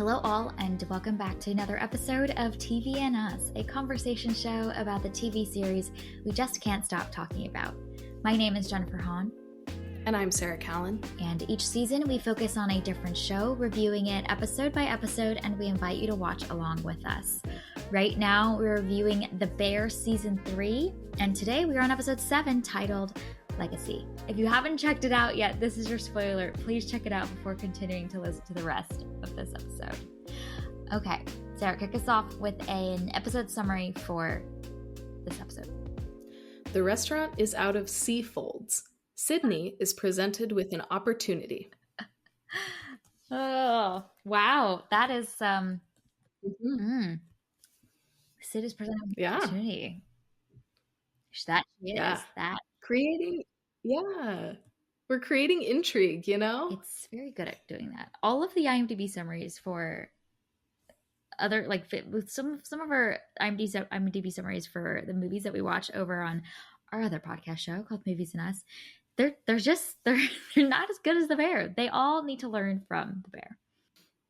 Hello all, and welcome back to another episode of TV and Us, a conversation show about the TV series we just can't stop talking about. My name is Jennifer Hahn. And I'm Sarah Callan. And each season we focus on a different show, reviewing it episode by episode, and we invite you to watch along with us. Right now we're reviewing The Bear Season 3, and today we are on episode 7 titled Legacy. If you haven't checked it out yet, this is your spoiler. Please check it out before continuing to listen to the rest of this episode. Okay, Sarah, kick us off with an episode summary for this episode. The restaurant is out of sea folds. Sydney is presented with an opportunity. Oh, wow. That is Sid is presented with an opportunity. That is that. We're creating intrigue, you know? It's very good at doing that. All of the IMDb summaries for other, like, with some of our IMDb summaries for the movies that we watch over on our other podcast show called Movies and Us, they're not as good as The Bear. They all need to learn from The Bear.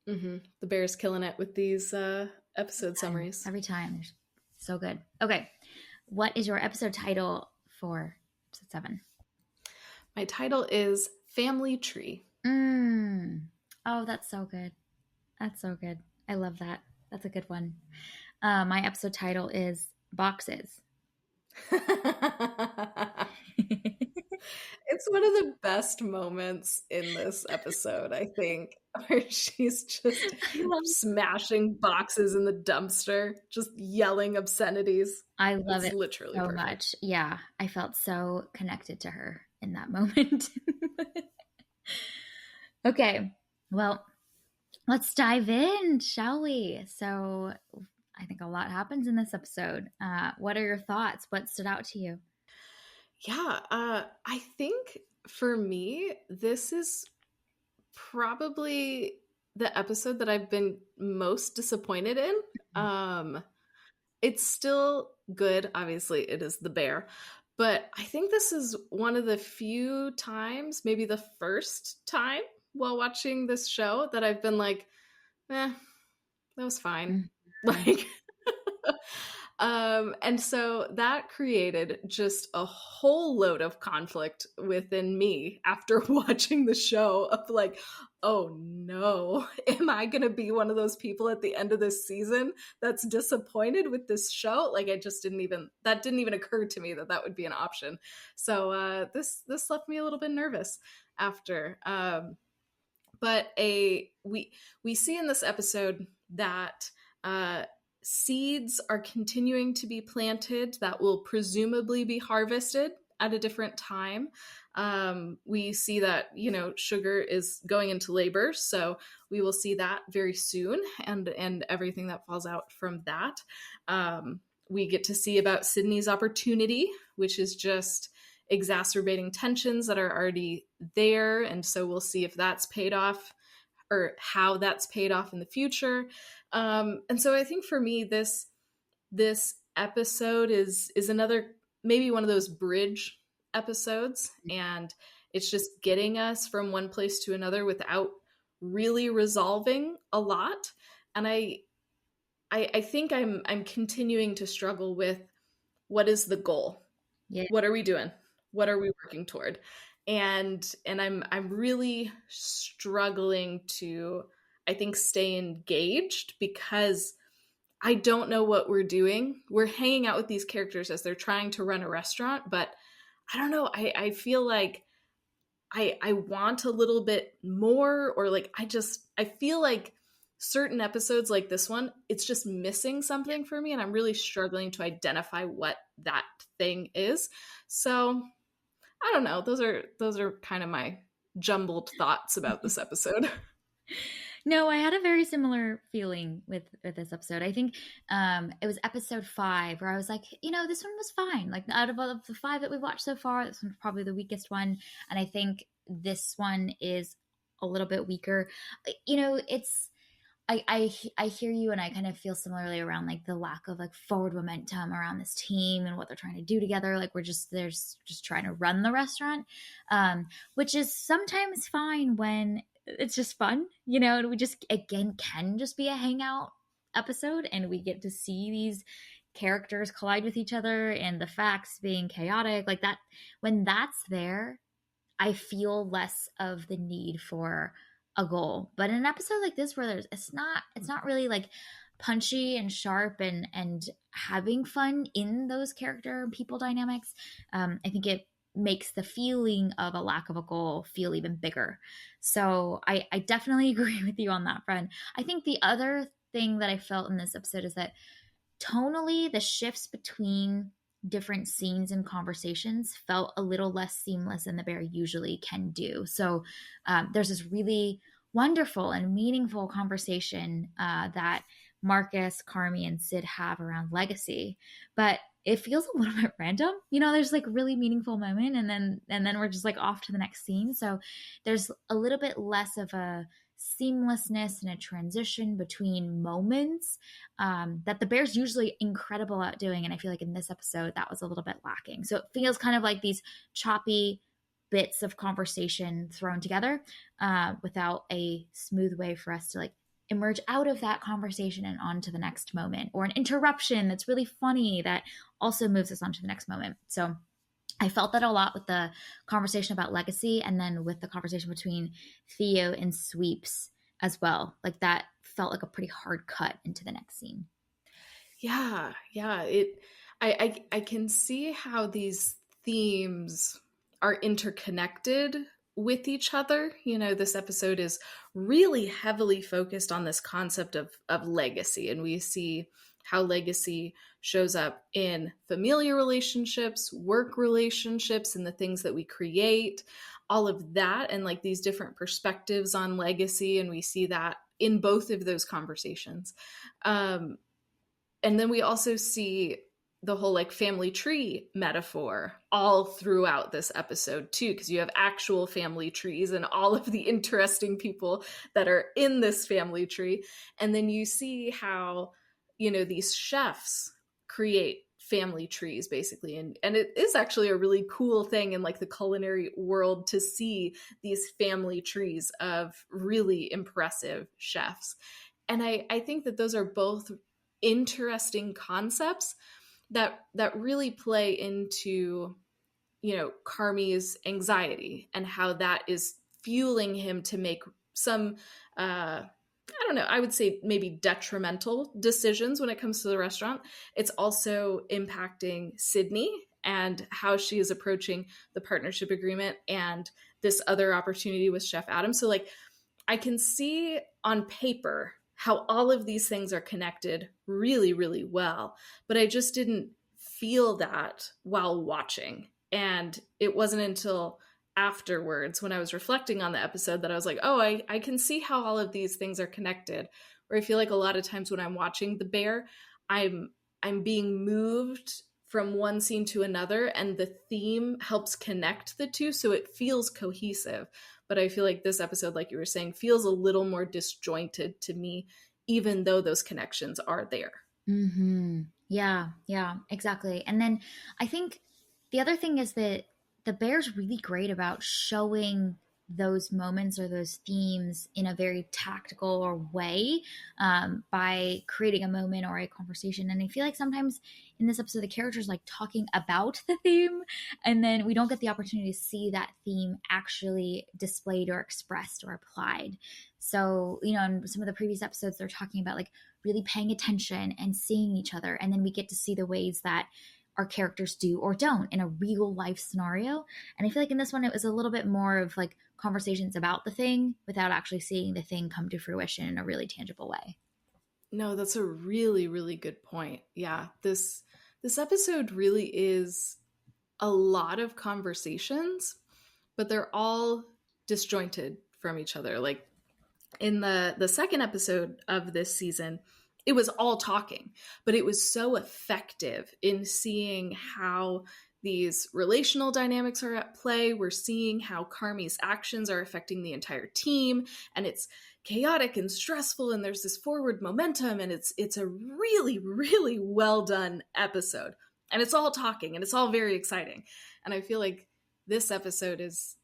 Mm-hmm. The Bear's killing it with these episode summaries. Every time. They're so good. Okay. What is your episode title for episode 7? My title is Family Tree. Oh, that's so good. That's so good. I love that. That's a good one. My episode title is Boxes. It's one of the best moments in this episode, I think, where she's just smashing boxes in the dumpster, just yelling obscenities. I love it literally so perfect. much. Yeah, I felt so connected to her in that moment. Okay, well, let's dive in, shall we? So I think a lot happens in this episode. What are your thoughts? What stood out to you? Yeah, I think for me, this is probably the episode that I've been most disappointed in. It's still good. Obviously, it is The Bear. But I think this is one of the few times, maybe the first time while watching this show that I've been like, that was fine. Like, and so that created just a whole load of conflict within me after watching the show of like, oh no, am I going to be one of those people at the end of this season that's disappointed with this show? Like, that didn't even occur to me that would be an option. So this left me a little bit nervous after. But we see in this episode that seeds are continuing to be planted that will presumably be harvested at a different time. We see that, Sugar is going into labor, so we will see that very soon and everything that falls out from that. We get to see about Sydney's opportunity, which is just exacerbating tensions that are already there. And so we'll see if that's paid off or how that's paid off in the future. And so I think for me, this episode is another, maybe one of those bridge episodes, and it's just getting us from one place to another without really resolving a lot. And I think I'm continuing to struggle with, what is the goal? Yeah. What are we doing? What are we working toward? And I'm really struggling to, I think, stay engaged because I don't know what we're doing. We're hanging out with these characters as they're trying to run a restaurant, but I don't know. I feel like I want a little bit more, or like I feel like certain episodes like this one, it's just missing something for me, and I'm really struggling to identify what that thing is. So I don't know. Those are kind of my jumbled thoughts about this episode. No, I had a very similar feeling with this episode. I think it was episode 5 where I was like, this one was fine. Like, out of all of the 5 that we've watched so far, this one's probably the weakest one. And I think this one is a little bit weaker. I hear you, and I kind of feel similarly around like the lack of like forward momentum around this team and what they're trying to do together. Like, they're just trying to run the restaurant, which is sometimes fine when it's just fun, you know, and we just, again, can just be a hangout episode, and we get to see these characters collide with each other and the facts being chaotic like that. When that's there, I feel less of the need for a goal. But in an episode like this where it's not really like punchy and sharp and having fun in those character and people dynamics, I think it makes the feeling of a lack of a goal feel even bigger. So I definitely agree with you on that front. I think the other thing that I felt in this episode is that tonally, the shifts between different scenes and conversations felt a little less seamless than the bear usually can do. So there's this really wonderful and meaningful conversation that Marcus, Carmi, and Sid have around legacy, but it feels a little bit random. You know, there's like really meaningful moment, and then we're just like off to the next scene. So there's a little bit less of a seamlessness and a transition between moments that the Bears usually incredible at doing. And I feel like in this episode, that was a little bit lacking. So it feels kind of like these choppy bits of conversation thrown together without a smooth way for us to like emerge out of that conversation and on to the next moment, or an interruption that's really funny that also moves us on to the next moment. So I felt that a lot with the conversation about legacy, and then with the conversation between Theo and Sweeps as well. Like that felt like a pretty hard cut into the next scene. Yeah, yeah. I can see how these themes are interconnected with each other. You know, this episode is really heavily focused on this concept of legacy, and we see how legacy shows up in familiar relationships, work relationships, and the things that we create, all of that, and like these different perspectives on legacy. And we see that in both of those conversations. And then we also see the whole like family tree metaphor all throughout this episode too, because you have actual family trees and all of the interesting people that are in this family tree. And then you see how, you know, these chefs create family trees basically. And it is actually a really cool thing in like the culinary world to see these family trees of really impressive chefs. And I think that those are both interesting concepts that really play into, you know, Carmi's anxiety and how that is fueling him to make some I don't know, I would say maybe detrimental decisions when it comes to the restaurant. It's also impacting Sydney and how she is approaching the partnership agreement and this other opportunity with Chef Adam. So like I can see on paper how all of these things are connected really, really well, but I just didn't feel that while watching. And it wasn't until afterwards when I was reflecting on the episode that I was like, oh, I can see how all of these things are connected. Where I feel like a lot of times when I'm watching The Bear, I'm being moved from one scene to another, and the theme helps connect the two, so it feels cohesive. But I feel like this episode, like you were saying, feels a little more disjointed to me, even though those connections are there. Mm-hmm. Yeah, exactly. And then I think the other thing is that the Bear's really great about showing those moments or those themes in a very tactical or way by creating a moment or a conversation. And I feel like sometimes in this episode, the characters like talking about the theme, and then we don't get the opportunity to see that theme actually displayed or expressed or applied. So, you know, in some of the previous episodes, they're talking about like really paying attention and seeing each other. And then we get to see the ways that our characters do or don't in a real life scenario. And I feel like in this one, it was a little bit more of like conversations about the thing without actually seeing the thing come to fruition in a really tangible way. No, that's a really, really good point. Yeah, this episode really is a lot of conversations, but they're all disjointed from each other. Like in the second episode of this season, it was all talking, but it was so effective in seeing how these relational dynamics are at play. We're seeing how Carmi's actions are affecting the entire team, and it's chaotic and stressful, and there's this forward momentum, and it's a really, really well done episode. And it's all talking, and it's all very exciting. And I feel like this episode is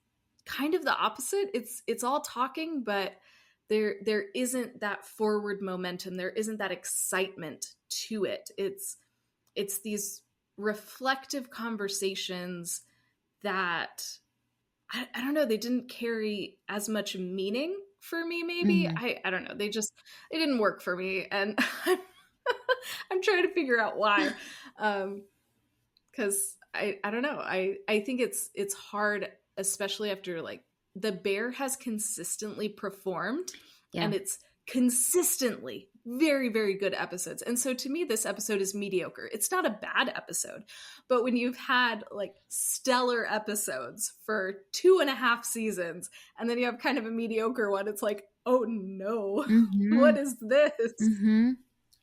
kind of the opposite. It's all talking, but there isn't that forward momentum. There isn't that excitement to it. It's these reflective conversations that I don't know, they didn't carry as much meaning for me, maybe. Mm-hmm. I don't know. It didn't work for me. And I'm trying to figure out why. Because I don't know. I think it's hard, especially after like the bear has consistently performed Yeah. and it's consistently very, very good episodes. And so to me, this episode is mediocre. It's not a bad episode, but when you've had like stellar episodes for 2.5 seasons and then you have kind of a mediocre one, it's like, oh no, Mm-hmm. what is this? Mm-hmm.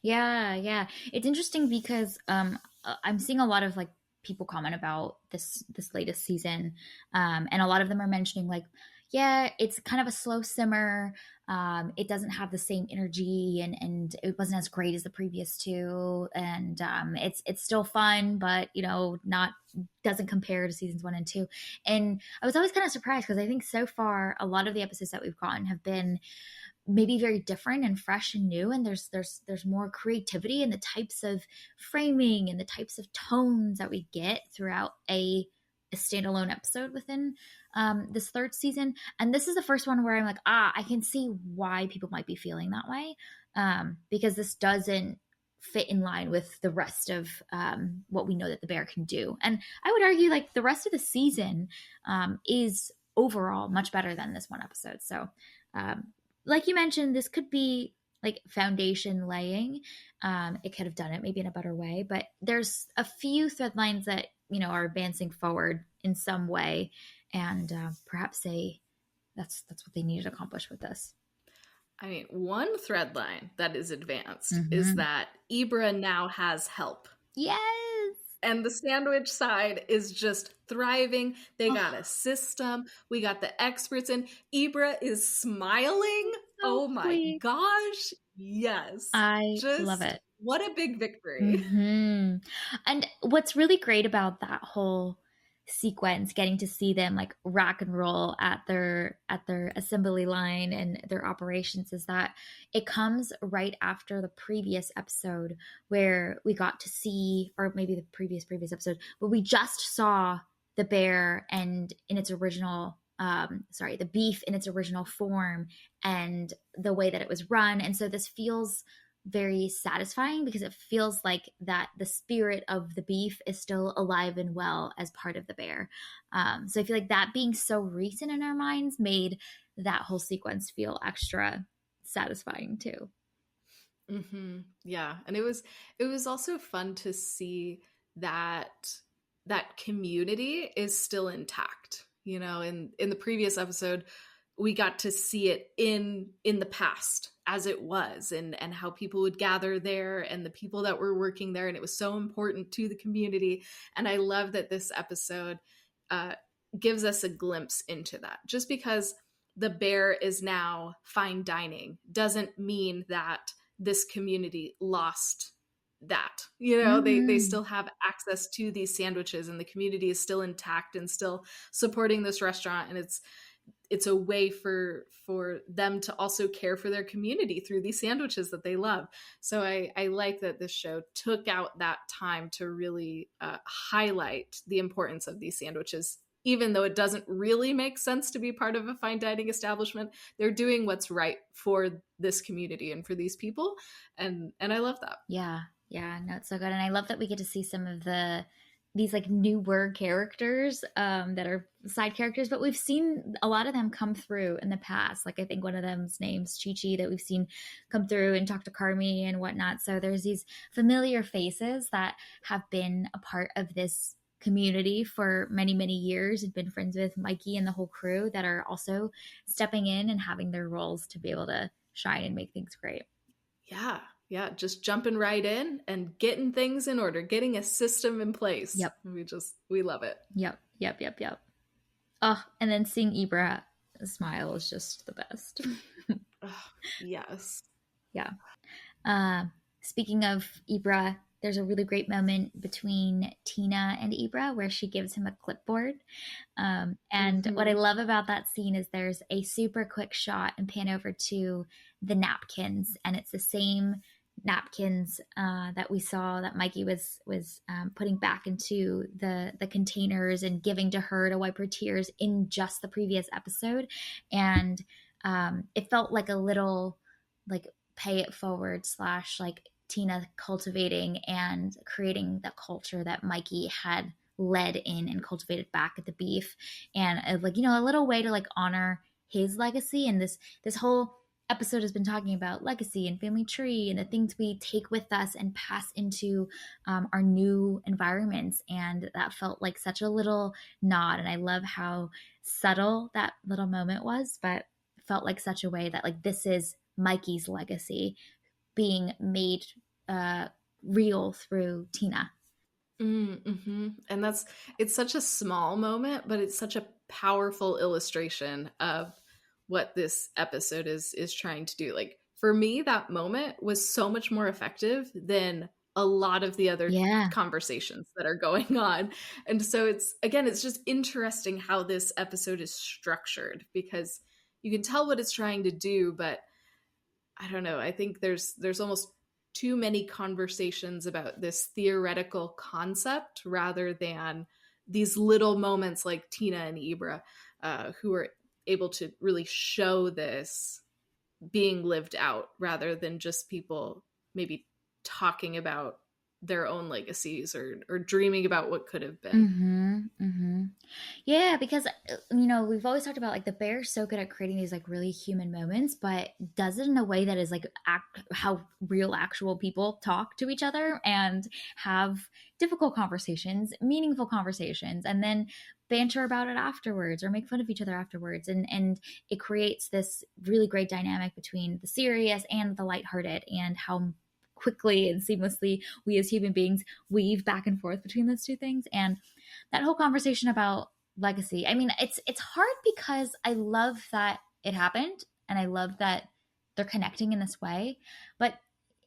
Yeah. It's interesting because I'm seeing a lot of like people comment about this latest season, and a lot of them are mentioning like, yeah, it's kind of a slow simmer. It doesn't have the same energy, and it wasn't as great as the previous two, and it's still fun, but not doesn't compare to seasons 1 and 2. And I was always kind of surprised because I think so far a lot of the episodes that we've gotten have been maybe very different and fresh and new, and there's more creativity in the types of framing and the types of tones that we get throughout a standalone episode within this third season. And this is the first one where I'm like, I can see why people might be feeling that way, because this doesn't fit in line with the rest of what we know that the bear can do. And I would argue like the rest of the season is overall much better than this one episode. So um, like you mentioned, this could be like foundation laying. It could have done it maybe in a better way, but there's a few thread lines that are advancing forward in some way, and perhaps that's what they needed to accomplish with this. I mean, one thread line that is advanced is Mm-hmm. that Ibra now has help. Yes. And the sandwich side is just thriving. They got Oh, a system. We got the experts in. Ibra is smiling. so Oh my sweet. gosh. Yes. I love Just it. what a big victory. Hmm. And what's really great about that whole sequence, getting to see them like rock and roll at their assembly line and their operations, is that it comes right after the previous episode where we got to see, or maybe the previous episode, but we just saw the bear and in its original the beef in its original form and the way that it was run. And so this feels very satisfying because it feels like that the spirit of the beef is still alive and well as part of the bear. So I feel like that being so recent in our minds made that whole sequence feel extra satisfying too. Yeah. And it was also fun to see that that community is still intact. In the previous episode, we got to see it in the past as it was, and how people would gather there and the people that were working there, and it was so important to the community. And I love that this episode uh, gives us a glimpse into that. Just because the bear is now fine dining doesn't mean that this community lost that. They Mm-hmm. still have access to these sandwiches, and the community is still intact and still supporting this restaurant. And it's a way for them to also care for their community through these sandwiches that they love. So I like that this show took out that time to really highlight the importance of these sandwiches. Even though it doesn't really make sense to be part of a fine dining establishment, they're doing what's right for this community and for these people, and I love that. Yeah, no, it's so good. And I love that we get to see some of these like newer characters that are side characters, but we've seen a lot of them come through in the past. Like I think one of them's name's Chi Chi that we've seen come through and talk to Carmi and whatnot. So there's these familiar faces that have been a part of this community for many, many years and been friends with Mikey and the whole crew that are also stepping in and having their roles to be able to shine and make things great. Yeah, just jumping right in and getting things in order, getting a system in place. Yep. We love it. Yep. Oh, and then seeing Ibra smile is just the best. Ugh, yes. Yeah. Uh, Speaking of Ibra, there's a really great moment between Tina and Ibra where she gives him a clipboard. And what I Mm-hmm. love about that scene is there's a super quick shot and pan over to the napkins, and it's the same napkins that we saw that Mikey was putting back into the containers and giving to her to wipe her tears in just the previous episode, and it felt like a little like pay it forward slash like Tina cultivating and creating the culture that Mikey had led in and cultivated back at the beef, and like, you know, a little way to like honor his legacy. And this whole episode has been talking about legacy and family tree and the things we take with us and pass into our new environments, and that felt like such a little nod. And I love how subtle that little moment was, but felt like such a way that like this is Mikey's legacy being made uh, real through Tina. Mm-hmm. And it's such a small moment, but it's such a powerful illustration of what this episode is trying to do. Like for me, that moment was so much more effective than a lot of the other Yeah. conversations that are going on. And so it's just interesting how this episode is structured, because you can tell what it's trying to do, but I don't know. I think there's almost too many conversations about this theoretical concept rather than these little moments like Tina and Ibra, who are able to really show this being lived out rather than just people maybe talking about their own legacies or dreaming about what could have been. Mm-hmm. Mm-hmm. Yeah, because you know, we've always talked about like the bear's so good at creating these like really human moments, but does it in a way that is like how real actual people talk to each other and have difficult conversations, meaningful conversations, and then banter about it afterwards or make fun of each other afterwards, and it creates this really great dynamic between the serious and the lighthearted, and how quickly and seamlessly we as human beings weave back and forth between those two things. And that whole conversation about legacy, I mean, it's hard because I love that it happened and I love that they're connecting in this way, but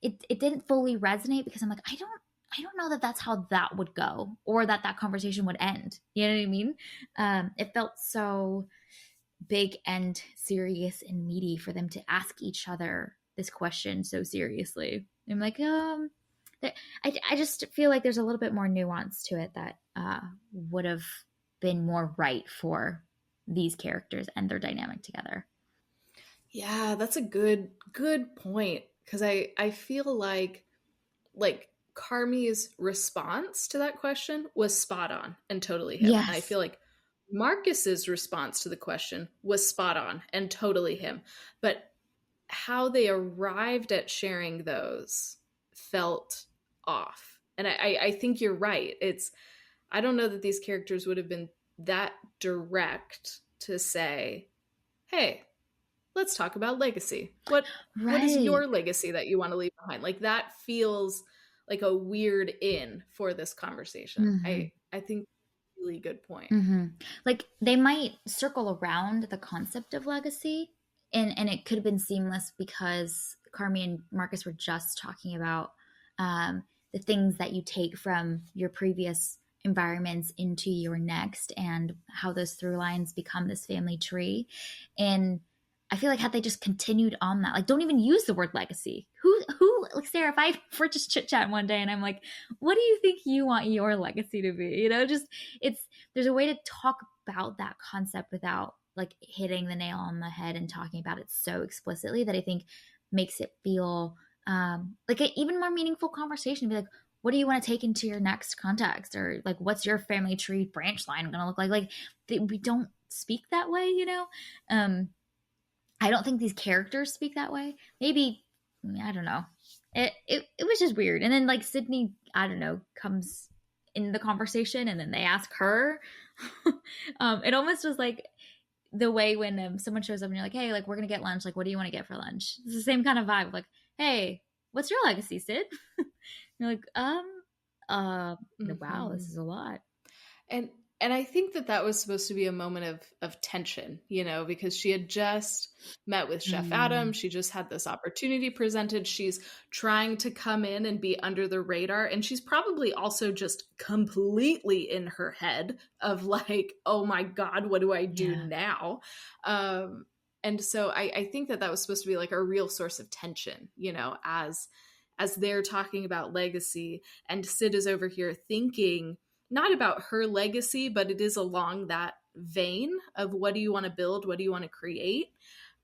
it didn't fully resonate because I'm like, I don't know that that's how that would go or that that conversation would end. You know what I mean? It felt so big and serious and meaty for them to ask each other this question so seriously. I'm like, I just feel like there's a little bit more nuance to it that would have been more right for these characters and their dynamic together. Yeah, that's a good point, because I feel like Carmi's response to that question was spot on and totally him. And I Yes. feel like Marcus's response to the question was spot on and totally him. But how they arrived at sharing those felt off. And I think you're right. I don't know that these characters would have been that direct to say, hey, let's talk about legacy. What is Right. your legacy that you want to leave behind? Like that feels like a weird in for this conversation. Mm-hmm. I think really good point. Mm-hmm. Like they might circle around the concept of legacy, and it could have been seamless because Carmi and Marcus were just talking about the things that you take from your previous environments into your next, and how those through lines become this family tree. And I feel like had they just continued on that, like don't even use the word legacy. Who like Sarah, if we're just chit chatting one day and I'm like, what do you think you want your legacy to be? You know, just it's there's a way to talk about that concept without like hitting the nail on the head and talking about it so explicitly that I think makes it feel like an even more meaningful conversation. Be like, what do you want to take into your next context, or like, what's your family tree branch line going to look like? Like, we don't speak that way, you know. I don't think these characters speak that way. Maybe I don't know. It was just weird. And then like Sydney, I don't know, comes in the conversation, and then they ask her. It almost was like the way when someone shows up and you're like, hey, like we're gonna get lunch. Like, what do you want to get for lunch? It's the same kind of vibe. Like, hey, what's your legacy, Sid? You're like, wow, Mm-hmm. this is a lot. And And I think that that was supposed to be a moment of tension, you know, because she had just met with Chef Adam. Mm, She just had this opportunity presented. She's trying to come in and be under the radar. And she's probably also just completely in her head of like, oh my God, what do I do yeah. now? And so I think that that was supposed to be like a real source of tension, you know, as they're talking about legacy and Sid is over here thinking not about her legacy, but it is along that vein of what do you want to build? What do you want to create?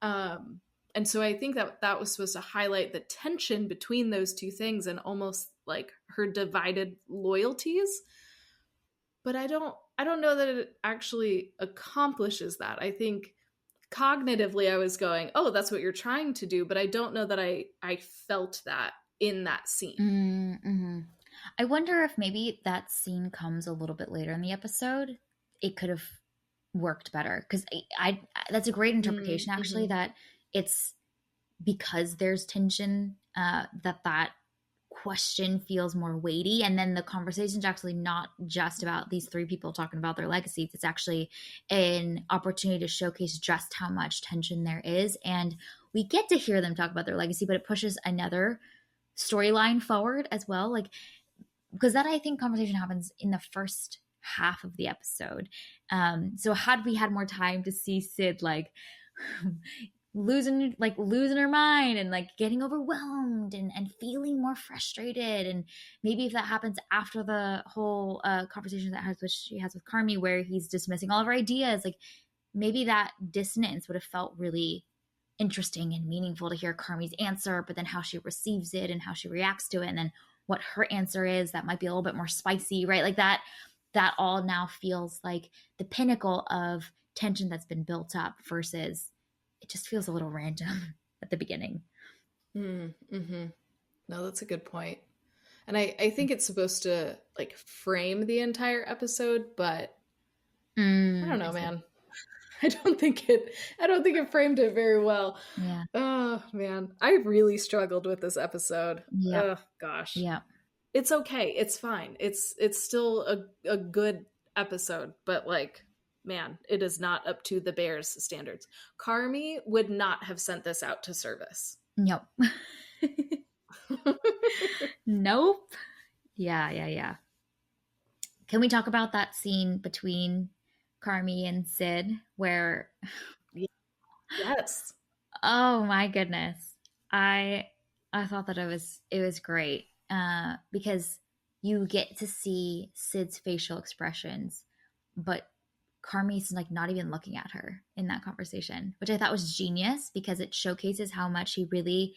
Um, and so I think that that was supposed to highlight the tension between those two things and almost like her divided loyalties. But I don't know that it actually accomplishes that. I think cognitively I was going, oh, that's what you're trying to do, but I don't know that I felt that in that scene. Mm-hmm. I wonder if maybe that scene comes a little bit later in the episode. It could have worked better because that's a great interpretation actually. Mm-hmm. That it's because there's tension that question feels more weighty, and then the conversation's actually not just about these three people talking about their legacies. It's actually an opportunity to showcase just how much tension there is, and we get to hear them talk about their legacy, but it pushes another storyline forward as well, like because that I think conversation happens in the first half of the episode. So had we had more time to see Sid like losing her mind and like getting overwhelmed and feeling more frustrated, and maybe if that happens after the whole conversation she has with Carmi where he's dismissing all of her ideas, like maybe that dissonance would have felt really interesting and meaningful to hear Carmi's answer, but then how she receives it and how she reacts to it, and then what her answer is that might be a little bit more spicy, right? Like that all now feels like the pinnacle of tension that's been built up versus it just feels a little random at the beginning. Mm-hmm. No, that's a good point. And I think it's supposed to like frame the entire episode, but I don't I know, see. man. I don't think it framed it very well. Yeah. Oh man. I really struggled with this episode. Yep. Oh gosh. Yep. It's okay. It's fine. It's still a good episode, but like man, it is not up to the Bears standards. Carmi would not have sent this out to service. Nope. Nope. Yeah, yeah, yeah. Can we talk about that scene between Carmi and Sid where Yes. oh my goodness. I I thought that it was great. Because you get to see Sid's facial expressions, but Carmi's like not even looking at her in that conversation, which I thought was genius because it showcases how much he really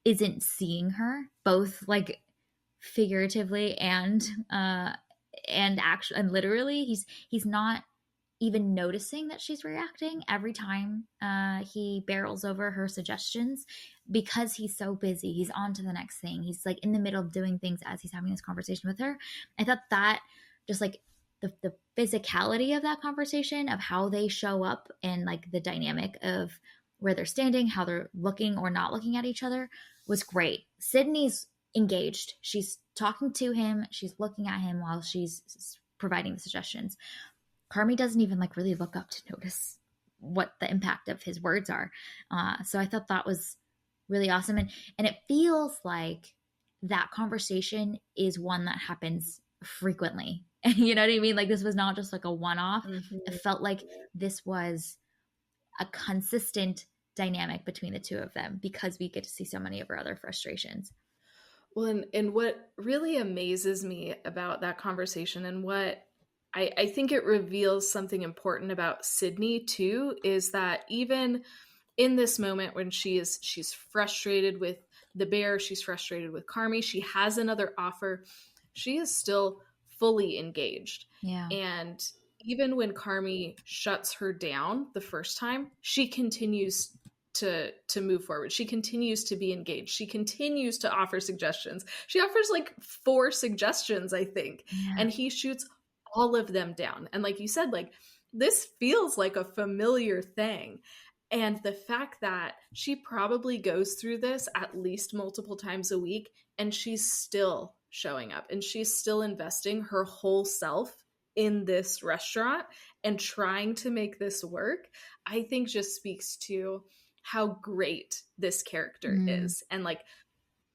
isn't seeing her, both like figuratively and actually and literally. He's not even noticing that she's reacting every time he barrels over her suggestions because he's so busy. He's on to the next thing. He's like in the middle of doing things as he's having this conversation with her. I thought that just like the physicality of that conversation, of how they show up and like the dynamic of where they're standing, how they're looking or not looking at each other was great. Sydney's engaged. She's talking to him. She's looking at him while she's providing the suggestions. Carmi doesn't even like really look up to notice what the impact of his words are. So I thought that was really awesome. And it feels like that conversation is one that happens frequently. You know what I mean? Like this was not just like a one-off. Mm-hmm. It felt like this was a consistent dynamic between the two of them because we get to see so many of her other frustrations. Well, and what really amazes me about that conversation and what I think it reveals something important about Sydney too, is that even in this moment when she's frustrated with the Bear, she's frustrated with Carmi, she has another offer, she is still fully engaged. Yeah. And even when Carmi shuts her down the first time, she continues to move forward. She continues to be engaged. She continues to offer suggestions. She offers like 4 suggestions, I think, Yeah. and he shoots all of them down. And like you said, like this feels like a familiar thing. And the fact that she probably goes through this at least multiple times a week and she's still showing up and she's still investing her whole self in this restaurant and trying to make this work, I think just speaks to how great this character Mm. is, and like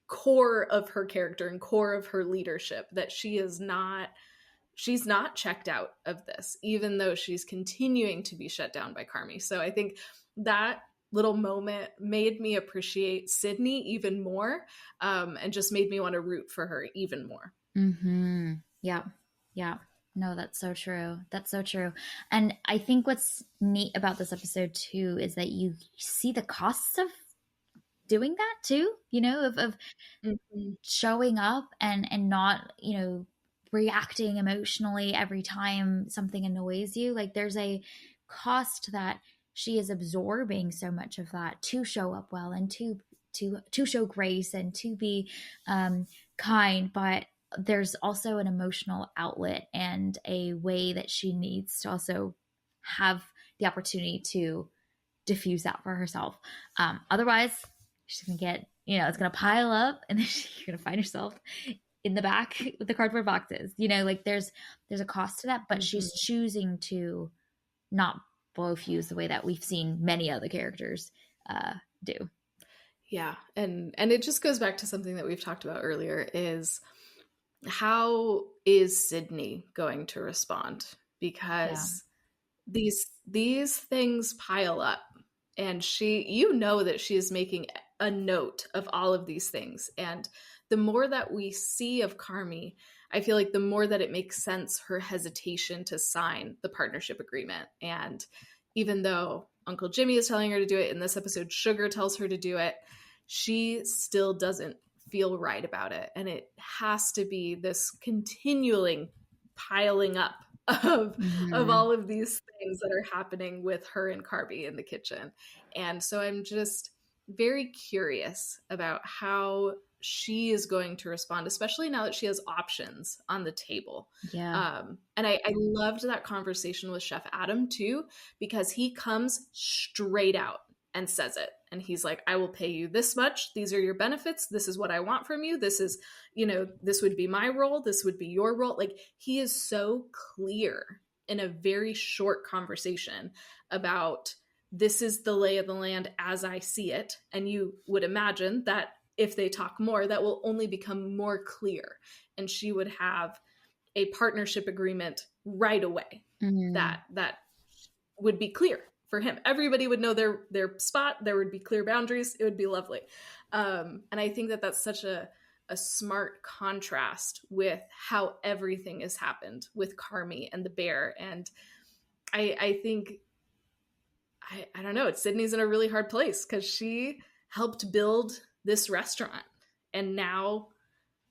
core of her character and core of her leadership, that she's not checked out of this, even though she's continuing to be shut down by Carmy. So I think that little moment made me appreciate Sydney even more, and just made me want to root for her even more. Mm-hmm. Yeah. Yeah. No, that's so true. That's so true. And I think what's neat about this episode too is that you see the costs of doing that too, of Mhm. showing up and not, reacting emotionally every time something annoys you. Like there's a cost that she is absorbing so much of that to show up well and to show grace and to be kind, but there's also an emotional outlet and a way that she needs to also have the opportunity to diffuse that for herself. Otherwise, she's gonna get, it's gonna pile up, and then you're gonna find yourself in the back with the cardboard boxes. Like there's a cost to that, but Mhm. she's choosing to not blow fuse the way that we've seen many other characters do. Yeah, and it just goes back to something that we've talked about earlier, is how is Sydney going to respond? Yeah. Because these things pile up, and you know that she is making a note of all of these things, and the more that we see of Carmy, I feel like the more that it makes sense, her hesitation to sign the partnership agreement. And even though Uncle Jimmy is telling her to do it, in this episode Sugar tells her to do it, she still doesn't feel right about it, and it has to be this continuing piling up of Mm-hmm. all of these things that are happening with her and Carby in the kitchen. And so I'm just very curious about how she is going to respond, especially now that she has options on the table. Yeah. And I loved that conversation with Chef Adam too, because he comes straight out and says it. And he's like, I will pay you this much. These are your benefits. This is what I want from you. This is, this would be my role. This would be your role. Like, he is so clear in a very short conversation about, this is the lay of the land as I see it. And you would imagine that if they talk more, that will only become more clear. And she would have a partnership agreement right away Mm-hmm. that would be clear for him. Everybody would know their spot. There would be clear boundaries. It would be lovely. And I think that that's such a smart contrast with how everything has happened with Carmy and the bear. And I think, I don't know, it's Sydney's in a really hard place, because she helped build this restaurant, and now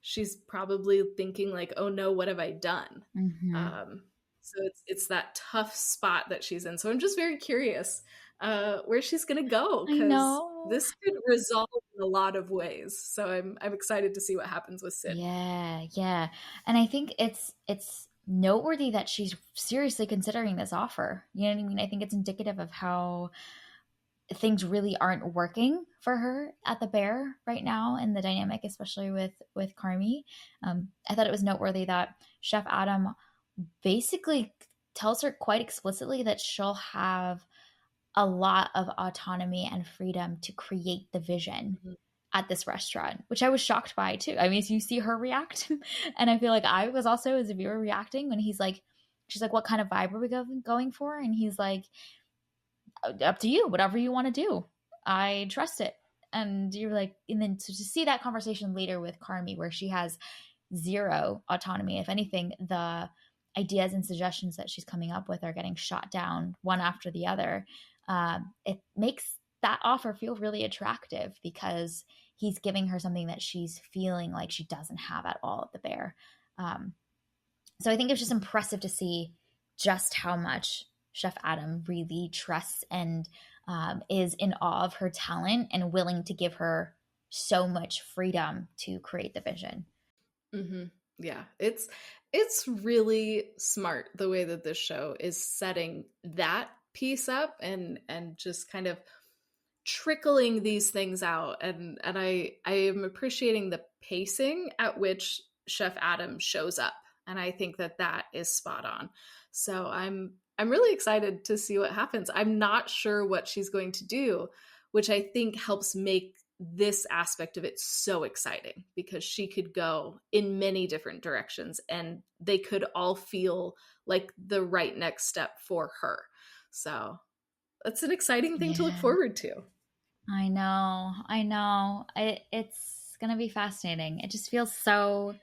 she's probably thinking like, oh no, what have I done? Mm-hmm. So it's that tough spot that she's in. So I'm just very curious where she's gonna go, I because know. this could resolve in a lot of ways. So I'm excited to see what happens with Sid. Yeah, yeah. And I think it's noteworthy that she's seriously considering this offer. You know what I mean? I think it's indicative of how things really aren't working for her at the Bear right now in the dynamic, especially with Carmy. I thought it was noteworthy that Chef Adam basically tells her quite explicitly that she'll have a lot of autonomy and freedom to create the vision Mhm. at this restaurant, which I was shocked by too. I mean, you see her react, and I feel like I was also, as a viewer, reacting when she's like, "What kind of vibe are we going for?" And he's like, "Up to you, whatever you want to do. I trust it." And you're like, and then to see that conversation later with Carmy, where she has zero autonomy. If anything, the ideas and suggestions that she's coming up with are getting shot down one after the other. It makes that offer feel really attractive because he's giving her something that she's feeling like she doesn't have at all at the Bear. Um, so I think it's just impressive to see just how much Chef Adam really trusts and is in awe of her talent and willing to give her so much freedom to create the vision. Mm-hmm. Yeah, it's really smart the way that this show is setting that piece up, and just kind of trickling these things out, and I am appreciating the pacing at which Chef Adam shows up And I think that that is spot on. So I'm really excited to see what happens. I'm not sure what she's going to do, which I think helps make this aspect of it so exciting, because she could go in many different directions and they could all feel like the right next step for her. So that's an exciting thing to look Yeah, forward to. I know. I know. It's going to be fascinating. It just feels so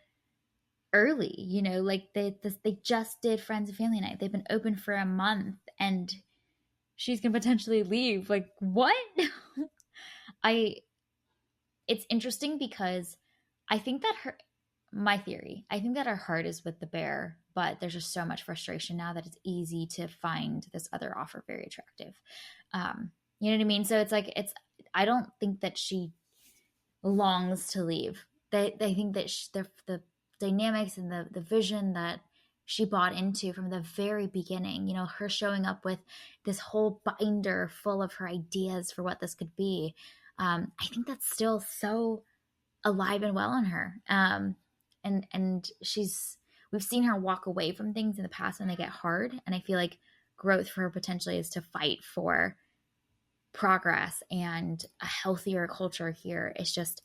early, like they just did Friends and Family Night. They've been open for a month and she's going to potentially leave. Like, what? I It's interesting because I think that my theory, I think that her heart is with the bear, but there's just so much frustration now that it's easy to find this other offer very attractive. You know what I mean? So it's like, I don't think that she longs to leave. They think that the dynamics and the vision that she bought into from the very beginning, her showing up with this whole binder full of her ideas for what this could be. I think that's still so alive and well in her. And we've seen her walk away from things in the past when they get hard. And I feel like growth for her potentially is to fight for progress and a healthier culture here. It's just,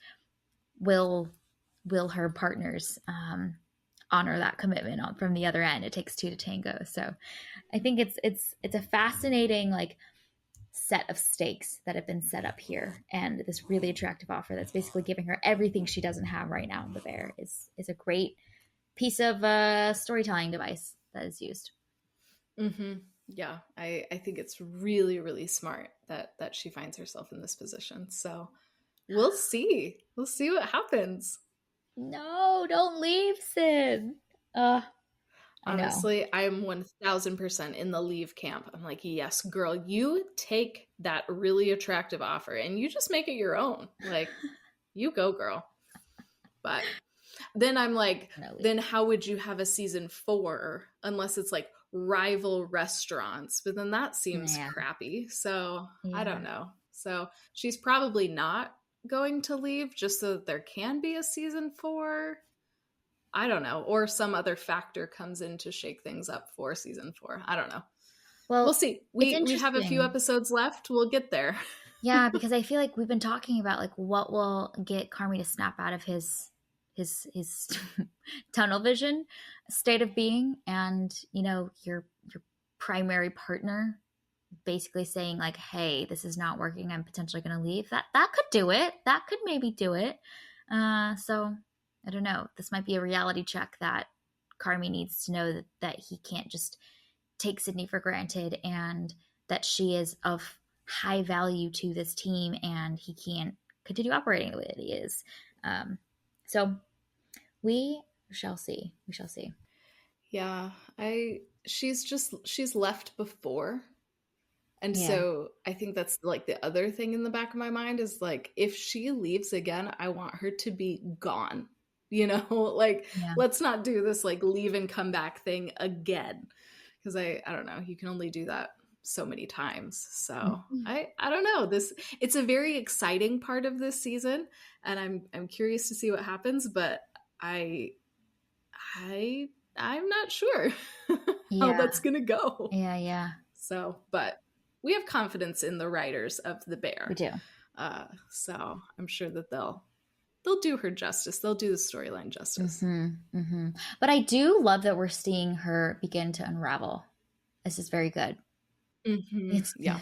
will her partners honor that commitment from the other end? It takes two to tango. So I think it's a fascinating, like, set of stakes that have been set up here, and this really attractive offer that's basically giving her everything she doesn't have right now in the bear is a great piece of storytelling device that is used. Mm-hmm. Yeah, I think it's really, really smart that she finds herself in this position. So we'll see. We'll see what happens. No, don't leave, Sid. I know. Honestly, I'm 1000% in the leave camp. I'm like, yes, girl, you take that really attractive offer and you just make it your own. Like, you go, girl. But then I'm like, No, then how would you have a season 4 unless it's like rival restaurants? But then that seems yeah, crappy. So I yeah. don't know. So she's probably not going to leave just so that there can be a season 4. I don't know. Or some other factor comes in to shake things up for season 4. I don't know. We'll Well, see. it's We have a few interesting. episodes left. We'll get there. Yeah, because I feel like we've been talking about, like, what will get Carmi to snap out of his tunnel vision state of being, and your primary partner basically saying, like, hey, this is not working, I'm potentially going to leave. That could do it. That could maybe do it. So I don't know. This might be a reality check that Carmi needs to know, that he can't just take Sydney for granted, and that she is of high value to this team, and he can't continue operating the way that he is. So we shall see. We shall see. Yeah. She's left before. And Yeah. so I think that's like the other thing in the back of my mind is like, if she leaves again, I want her to be gone. Like, Yeah. let's not do this like leave and come back thing again. Because I don't know, you can only do that so many times. So Mhm. I don't know. It's a very exciting part of this season, and I'm curious to see what happens, but I I I'm not sure how Yeah. that's gonna go. Yeah. Yeah. So, but we have confidence in the writers of The We Bear. do. So I'm sure that they'll do her justice. They'll do the storyline justice. But I do love that we're seeing her begin to unravel. This is very good. It's Yeah.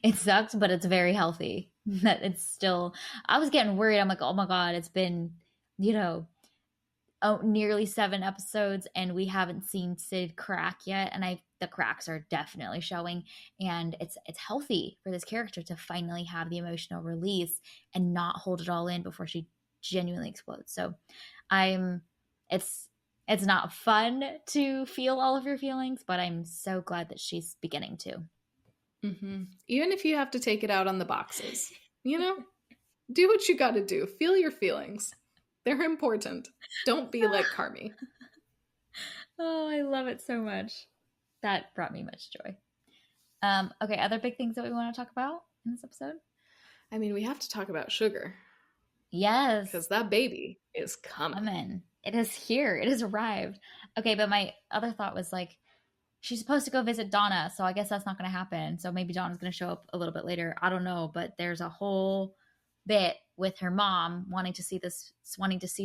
it sucks, but it's very healthy. That it's still. I was getting worried. I'm like, oh my god, it's been, you know, nearly 7 episodes, and we haven't seen Sid crack yet. And the cracks are definitely showing, and it's healthy for this character to finally have the emotional release and not hold it all in before she genuinely explodes. So, I'm. It's not fun to feel all of your feelings, but I'm so glad that she's beginning to. Even if you have to take it out on the boxes, do what you got to do. Feel your feelings. They're important. Don't be like Carmi. Oh, I love it so much. That brought me much joy. Okay, other big things that we want to talk about in this episode? I mean, we have to talk about Sugar Yes. because that baby is coming. Coming. It is here. It has arrived. Okay, but my other thought was like, she's supposed to go visit Donna, so I guess that's not going to happen. So maybe Donna's going to show up a little bit later. I don't know, but there's a whole bit with her mom wanting to see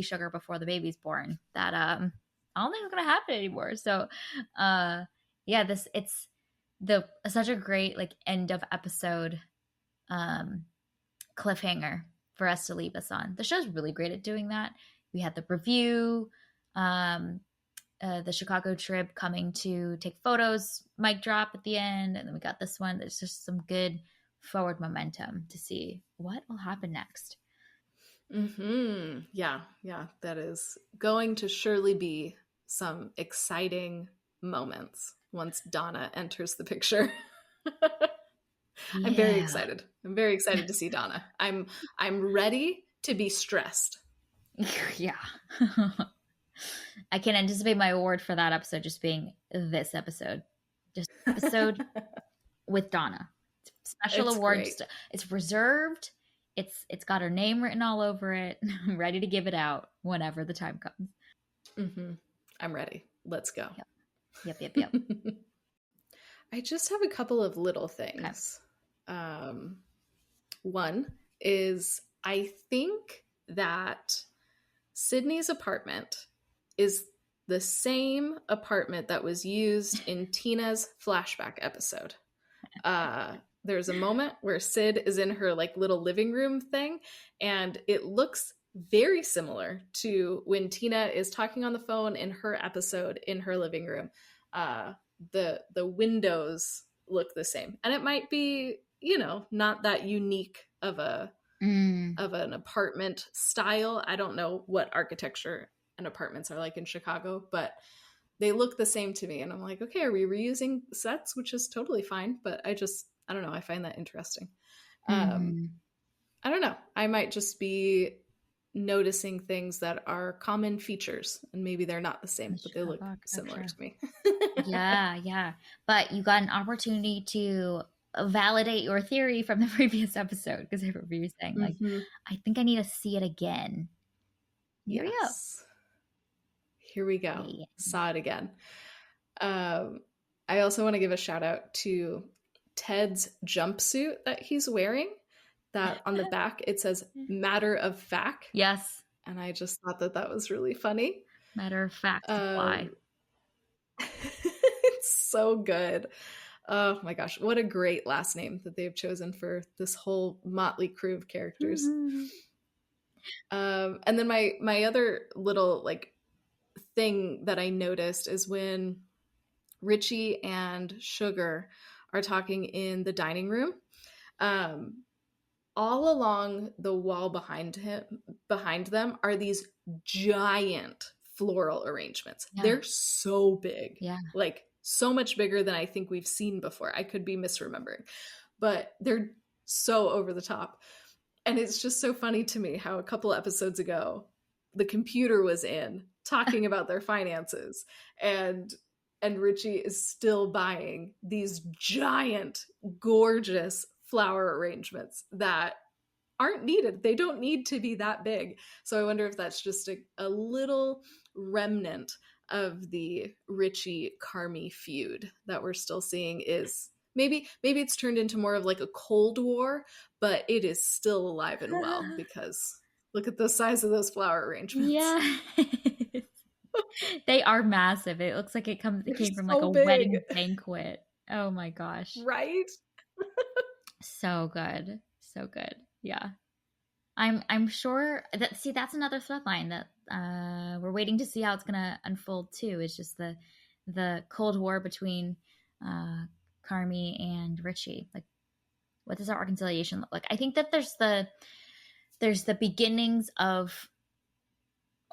Sugar before the baby's born that I don't think it's going to happen anymore. So yeah, it's the such a great like end of episode cliffhanger for us to leave us on. The show's really great at doing that. We had the review, the Chicago trip coming to take photos, mic drop at the end, and then we got this one. There's just some good forward momentum to see what will happen next. Yeah, that is going to surely be some exciting moments once Donna enters the picture. Yeah. I'm very excited. I'm very excited to see Donna. I'm ready to be stressed. Yeah. I can anticipate my award for that episode just being this episode. Just episode with Donna. Special award. It's reserved. It's got her name written all over it. I'm ready to give it out whenever the time comes. Mm-hmm. I'm ready. Let's go. Yep. I just have a couple of little things. Okay. One is I think that Sydney's apartment is the same apartment that was used in Tina's flashback episode. There's a moment where Sid is in her like little living room thing, and it looks very similar to when Tina is talking on the phone in her episode in her living room. The windows look the same, and it might be, you know, not that unique of an apartment style. I don't know what architecture and apartments are like in Chicago, but they look the same to me, and I'm like, okay, are we reusing sets? Which is totally fine, but I don't know, I find that interesting. I don't know, I might just be noticing things that are common features, and maybe they're not the same, but they look similar to me. Yeah, but you got an opportunity to validate your theory from the previous episode, because I remember you saying like, I think I need to see it again. Here we go. Yeah. Saw it again. I also want to give a shout out to Ted's jumpsuit that he's wearing, that on the back it says matter of fact. Yes. And I just thought that was really funny. Matter of fact supply. It's so good. Oh my gosh, what a great last name that they've chosen for this whole motley crew of characters. And then my other little like thing that I noticed is when Richie and Sugar are talking in the dining room, all along the wall behind them are these giant floral arrangements. Yeah. They're so big. Yeah. Like so much bigger than I think we've seen before. I could be misremembering, but they're so over the top. And it's just so funny to me how a couple episodes ago, the computer was in talking about their finances, and Richie is still buying these giant, gorgeous flower arrangements that aren't needed. They don't need to be that big. So I wonder if that's just a little remnant of the Richie Carmi feud that we're still seeing. Is maybe it's turned into more of like a Cold War, but it is still alive and well, because look at the size of those flower arrangements. Yeah. They are massive. It looks like it came from like a big wedding banquet. Oh my gosh. Right? So good. Yeah. I'm sure that's another thread line that we're waiting to see how it's gonna unfold too. It's just the Cold War between Carmi and Richie. Like, what does our reconciliation look like? I think that there's the beginnings of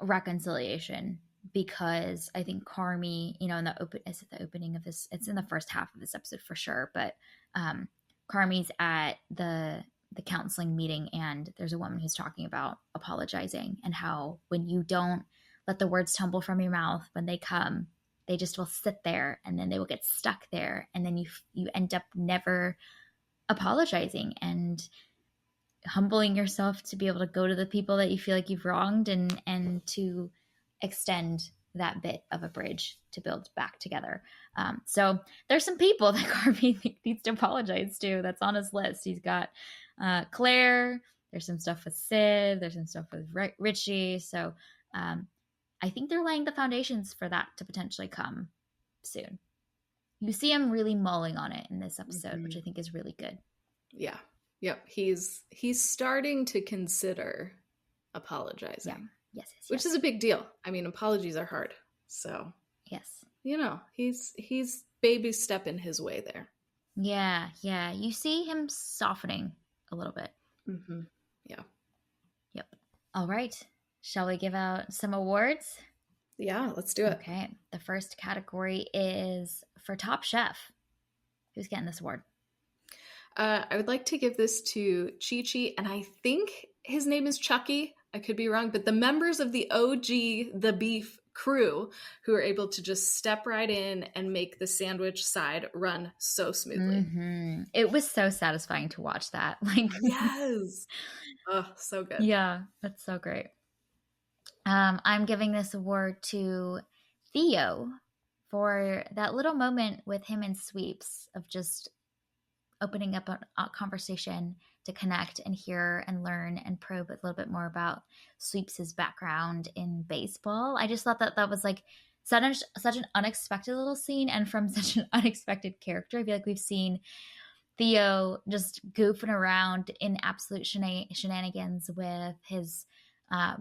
reconciliation, because I think Carmi, you know, in the opening of this, it's in the first half of this episode for sure, but Carmi's at the counseling meeting, and there's a woman who's talking about apologizing, and how when you don't let the words tumble from your mouth, when they come, they just will sit there, and then they will get stuck there, and then you end up never apologizing and humbling yourself to be able to go to the people that you feel like you've wronged and to extend that bit of a bridge to build back together. So there's some people that Carby needs to apologize to that's on his list. He's got Claire, there's some stuff with Sid, there's some stuff with Richie. So I think they're laying the foundations for that to potentially come soon. You see him really mulling on it in this episode, which I think is really good. Yeah. Yep. He's starting to consider apologizing. Yeah. Yes. Which is a big deal. I mean, apologies are hard. So, yes. He's baby stepping his way there. Yeah. Yeah. You see him softening a little bit. Mm-hmm. Yeah. Yep. All right. Shall we give out some awards? Yeah, let's do it. Okay. The first category is for Top Chef. Who's getting this award? I would like to give this to Chi-Chi, and I think his name is Chucky. I could be wrong, but the members of the OG The Beef crew who are able to just step right in and make the sandwich side run so smoothly. Mm-hmm. It was so satisfying to watch that. Yes. Oh, so good. Yeah, that's so great. I'm giving this award to Theo for that little moment with him and Sweeps of just opening up a conversation to connect and hear and learn and probe a little bit more about Sweeps' background in baseball. I just thought that was like such an unexpected little scene, and from such an unexpected character. I feel like we've seen Theo just goofing around in absolute shenanigans with his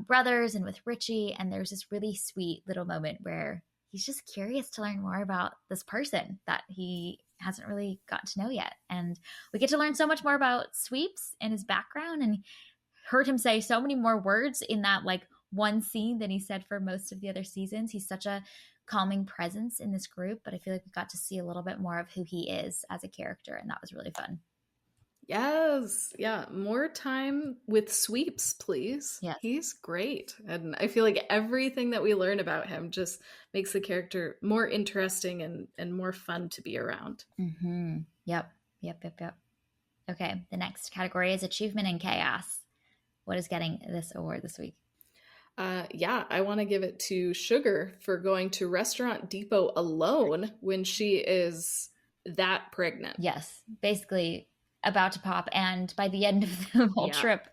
brothers and with Richie, and there's this really sweet little moment where he's just curious to learn more about this person that he hasn't really got to know yet. And we get to learn so much more about Sweeps and his background, and heard him say so many more words in that like one scene than he said for most of the other seasons. He's such a calming presence in this group, but I feel like we got to see a little bit more of who he is as a character, and that was really fun. Yes. Yeah. More time with Sweeps, please. Yes. He's great. And I feel like everything that we learn about him just makes the character more interesting and more fun to be around. Mm-hmm. Yep. Okay. The next category is Achievement in Chaos. What is getting this award this week? I want to give it to Sugar for going to Restaurant Depot alone when she is that pregnant. Yes. Basically about to pop, and by the end of the whole trip,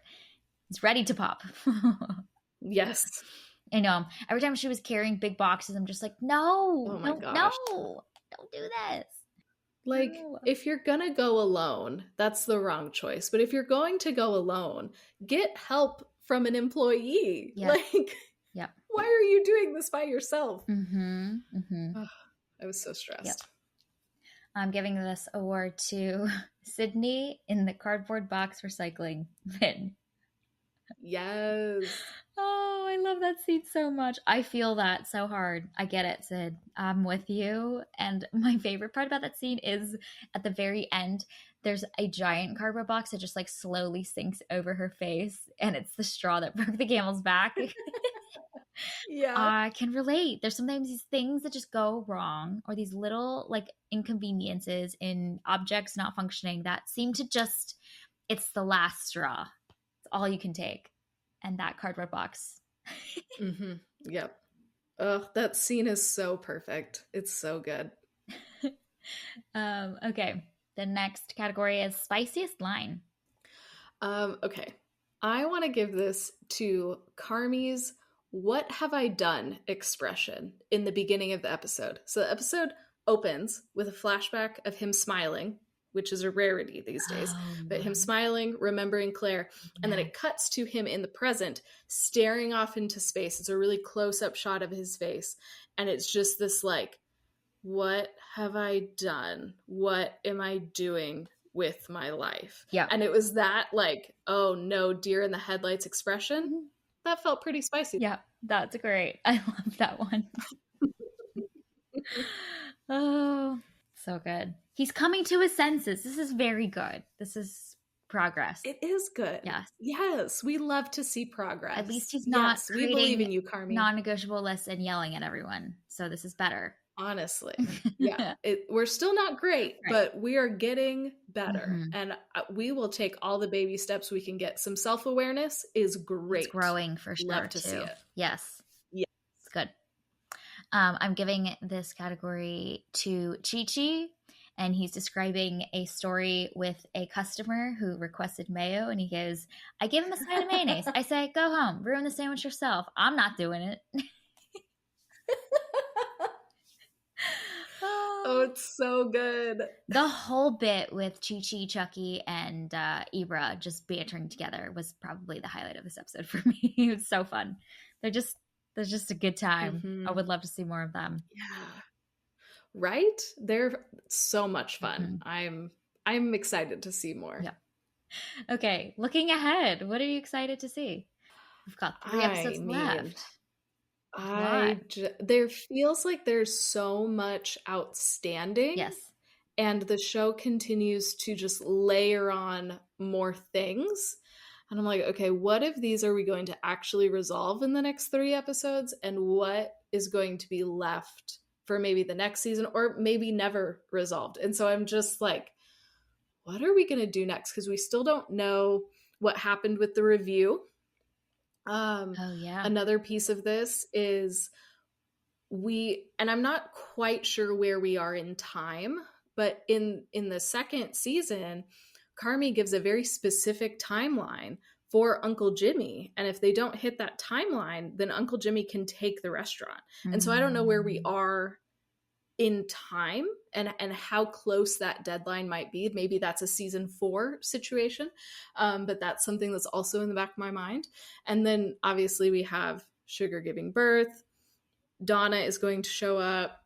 it's ready to pop. Yes. I know. Every time she was carrying big boxes, I'm just like, no, oh my gosh. No, don't do this. Like, if you're gonna go alone, that's the wrong choice. But if you're going to go alone, get help from an employee. Yep. Like, why are you doing this by yourself? Mm-hmm. Mm-hmm. Oh, I was so stressed. Yep. I'm giving this award to Sydney in the cardboard box recycling bin. Yes. Oh, I love that scene so much. I feel that so hard. I get it, Sid. I'm with you. And my favorite part about that scene is at the very end, there's a giant cardboard box that just like slowly sinks over her face, and it's the straw that broke the camel's back. Yeah. I can relate. There's sometimes these things that just go wrong, or these little like inconveniences in objects not functioning that seem to just, it's the last straw. It's all you can take. And that cardboard box. Mm-hmm. Yep. Oh, that scene is so perfect. It's so good. Okay. The next category is spiciest line. Okay. I want to give this to Carmi's "What have I done" expression in the beginning of the episode. So the episode opens with a flashback of him smiling, which is a rarity these days, but him smiling, remembering Claire, and then it cuts to him in the present, staring off into space. It's a really close-up shot of his face, and it's just this like, what have I done? What am I doing with my life? Yeah. And it was that like, oh no, deer in the headlights expression. That felt pretty spicy. Yeah, that's great. I love that one. Oh, so good. He's coming to his senses. This is very good. This is progress. It is good. Yes. Yes. We love to see progress. At least he's not we believe in you, Carmi. Non-negotiable lists and yelling at everyone. So this is better. Honestly. Yeah. We're still not great, right, but we are getting better. Mm-hmm. And we will take all the baby steps we can get. Some self-awareness is great. It's growing for sure. Love to see it. Yes. Yes. It's good. I'm giving this category to Chi-Chi, and he's describing a story with a customer who requested mayo, and he goes, I give him a side of mayonnaise. I say, go home, ruin the sandwich yourself. I'm not doing it. Oh, it's so good. The whole bit with Chi-Chi, Chucky, and Ibra just bantering together was probably the highlight of this episode for me. It was so fun. They're just a good time. Mm-hmm. I would love to see more of them. Yeah. Right? They're so much fun. Mm-hmm. I'm excited to see more. Yeah. Okay, looking ahead, what are you excited to see? We've got 3 episodes left. There feels like there's so much outstanding. Yes. And the show continues to just layer on more things. And I'm like, okay, what of these are we going to actually resolve in the next 3 episodes? And what is going to be left for maybe the next season or maybe never resolved? And so I'm just like, what are we going to do next? Because we still don't know what happened with the review. Another piece of this is and I'm not quite sure where we are in time, but in the second season, Carmy gives a very specific timeline for Uncle Jimmy. And if they don't hit that timeline, then Uncle Jimmy can take the restaurant. Mm-hmm. And so I don't know where we are in time and how close that deadline might be. Maybe that's a season 4 situation. But that's something that's also in the back of my mind. And then obviously we have Sugar giving birth. Donna is going to show up.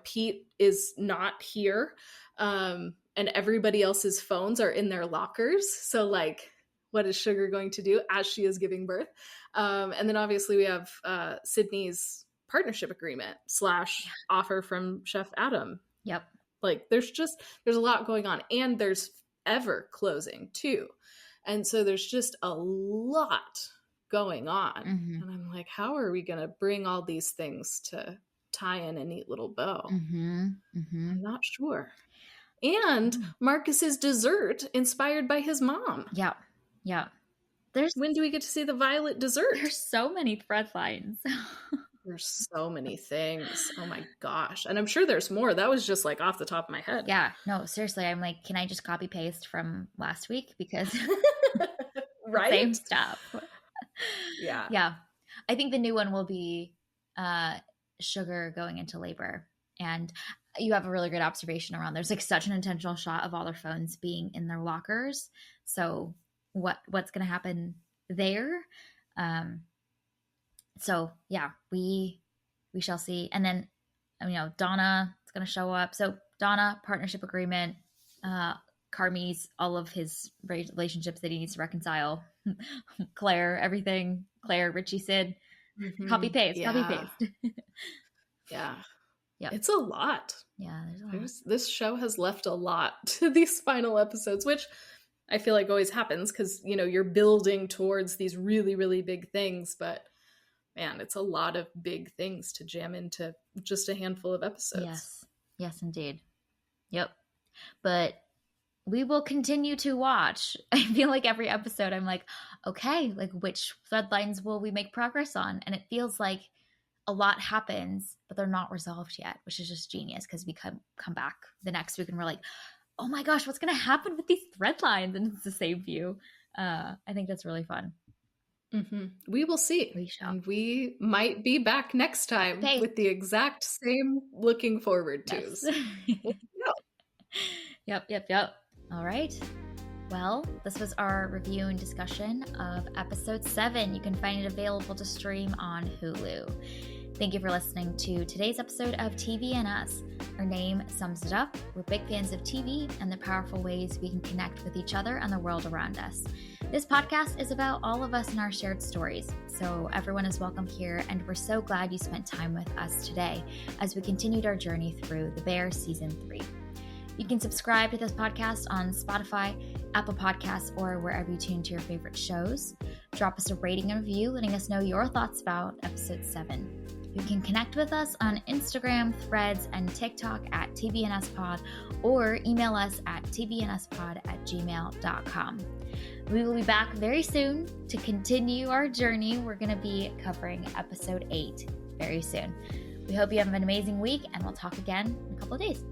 Pete is not here. And everybody else's phones are in their lockers. So like, what is Sugar going to do as she is giving birth? And then obviously we have Sydney's partnership agreement / offer from Chef Adam. Yep. Like there's a lot going on, and there's Ever closing too. And so there's just a lot going on. Mm-hmm. And I'm like, how are we going to bring all these things to tie in a neat little bow? Mm-hmm. Mm-hmm. I'm not sure. And Marcus's dessert inspired by his mom. Yeah. Yeah. When do we get to see the violet dessert? There's so many thread lines. There's so many things. Oh my gosh. And I'm sure there's more. That was just like off the top of my head. Yeah. No, seriously. I'm like, can I just copy paste from last week? Because right? Same stuff. Yeah. Yeah. I think the new one will be Sugar going into labor. And you have a really good observation around. There's like such an intentional shot of all their phones being in their lockers. So what's going to happen there? So yeah, we shall see. And then, Donna is going to show up. So Donna, partnership agreement, Carmy's, all of his relationships that he needs to reconcile, Claire, everything, Claire, Richie, Sid, copy paste. Yeah. Yeah. It's a lot. Yeah. There's a lot. This show has left a lot to these final episodes, which I feel like always happens because, you're building towards these really, really big things, but man, it's a lot of big things to jam into just a handful of episodes. Yes, indeed. Yep. But we will continue to watch. I feel like every episode I'm like, okay, like which thread lines will we make progress on? And it feels like a lot happens, but they're not resolved yet, which is just genius because we come back the next week and we're like, oh my gosh, what's going to happen with these thread lines? And it's the same view. I think that's really fun. Mm-hmm. We will see. We shall. And we might be back next time with the exact same looking forward to. Yep. All right. Well, this was our review and discussion of episode 7. You can find it available to stream on Hulu. Thank you for listening to today's episode of TV and Us. Our name sums it up. We're big fans of TV and the powerful ways we can connect with each other and the world around us. This podcast is about all of us and our shared stories, so everyone is welcome here, and we're so glad you spent time with us today as we continued our journey through The Bear Season 3. You can subscribe to this podcast on Spotify, Apple Podcasts, or wherever you tune to your favorite shows. Drop us a rating and review letting us know your thoughts about episode 7. You can connect with us on Instagram, Threads, and TikTok at TBNSPod, or email us at tbnspod@gmail.com. We will be back very soon to continue our journey. We're going to be covering episode 8, very soon. We hope you have an amazing week, and we'll talk again in a couple of days.